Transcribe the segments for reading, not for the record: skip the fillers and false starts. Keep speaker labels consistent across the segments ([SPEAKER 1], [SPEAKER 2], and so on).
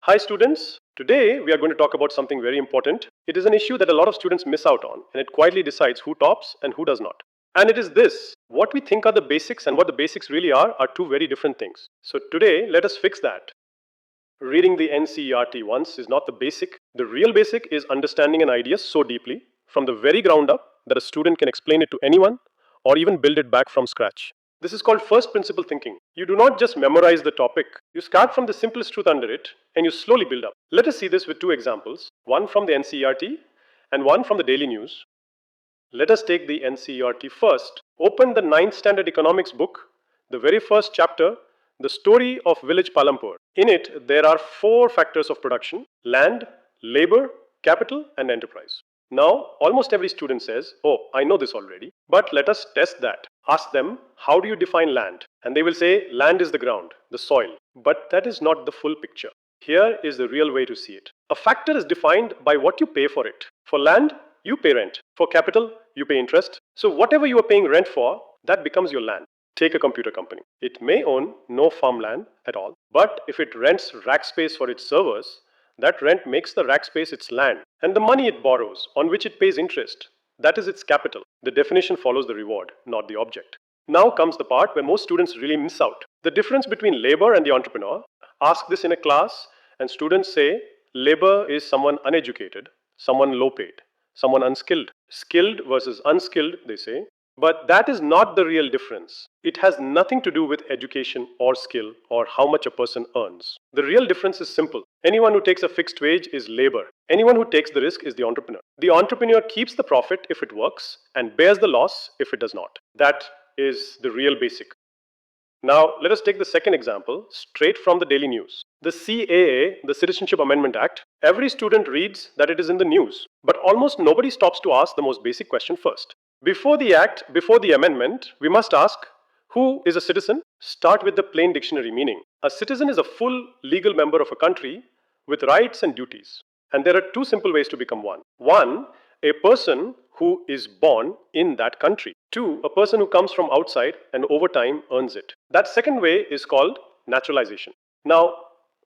[SPEAKER 1] Hi students, today we are going to talk about something very important. It is an issue that a lot of students miss out on and it quietly decides who tops and who does not. And it is this, what we think are the basics and what the basics really are two very different things. So today let us fix that. Reading the NCERT once is not the basic. The real basic is understanding an idea so deeply from the very ground up that a student can explain it to anyone or even build it back from scratch. This is called first principle thinking. You do not just memorize the topic, you start from the simplest truth under it and you slowly build up. Let us see this with two examples, one from the NCERT and one from the daily news. Let us take the NCERT first. Open the 9th standard economics book, the very first chapter, the story of Village Palampur. In it, there are 4 factors of production: land, labor, capital and enterprise. Now, almost every student says, oh, I know this already, but let us test that. Ask them, how do you define land? And they will say, land is the ground, the soil. But that is not the full picture. Here is the real way to see it. A factor is defined by what you pay for it. For land, you pay rent. For capital, you pay interest. So whatever you are paying rent for, that becomes your land. Take a computer company. It may own no farmland at all, but if it rents rack space for its servers, that rent makes the rack space its land, and the money it borrows, on which it pays interest, that is its capital. The definition follows the reward, not the object. Now comes the part where most students really miss out. The difference between labor and the entrepreneur. Ask this in a class, and students say labor is someone uneducated, someone low paid, someone unskilled. Skilled versus unskilled, they say. But that is not the real difference. It has nothing to do with education or skill or how much a person earns. The real difference is simple. Anyone who takes a fixed wage is labor. Anyone who takes the risk is the entrepreneur. The entrepreneur keeps the profit if it works and bears the loss if it does not. That is the real basic. Now, let us take the second example, straight from the daily news. The CAA, the Citizenship Amendment Act, every student reads that it is in the news, but almost nobody stops to ask the most basic question first. Before the act, before the amendment, we must ask, who is a citizen? Start with the plain dictionary meaning. A citizen is a full legal member of a country with rights and duties. And there are 2 simple ways to become one. 1, a person who is born in that country. 2, a person who comes from outside and over time earns it. That second way is called naturalization. Now,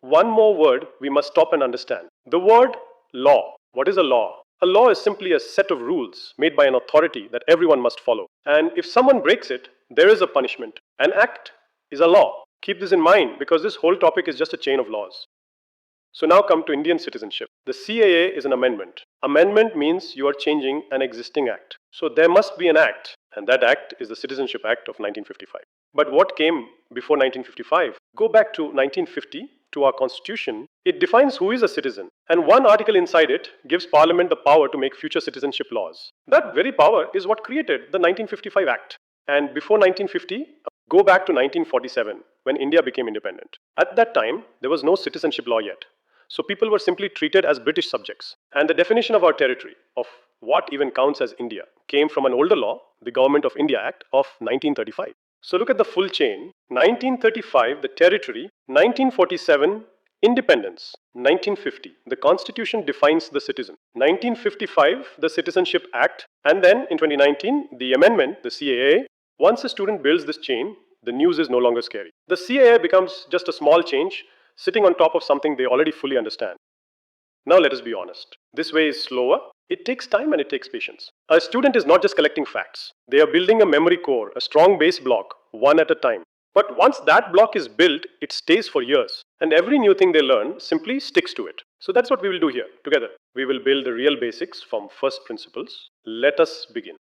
[SPEAKER 1] one more word we must stop and understand. The word law. What is a law? A law is simply a set of rules made by an authority that everyone must follow. And if someone breaks it, there is a punishment. An act is a law. Keep this in mind because this whole topic is just a chain of laws. So now come to Indian citizenship. The CAA is an amendment. Amendment means you are changing an existing act. So there must be an act, and that act is the Citizenship Act of 1955. But what came before 1955? Go back to 1950, to our constitution. It defines who is a citizen, and one article inside it gives Parliament the power to make future citizenship laws. That very power is what created the 1955 Act. And before 1950, go back to 1947, when India became independent. At that time, there was no citizenship law yet. So people were simply treated as British subjects. And the definition of our territory, of what even counts as India, came from an older law, the Government of India Act of 1935. So look at the full chain. 1935, the territory. 1947, independence. 1950, the Constitution defines the citizen. 1955, the Citizenship Act. And then in 2019, the amendment, the CAA. Once a student builds this chain, the news is no longer scary. The CAA becomes just a small change sitting on top of something they already fully understand. Now let us be honest. This way is slower. It takes time and it takes patience. A student is not just collecting facts. They are building a memory core, a strong base block, one at a time. But once that block is built, it stays for years. And every new thing they learn simply sticks to it. So that's what we will do here together. We will build the real basics from first principles. Let us begin.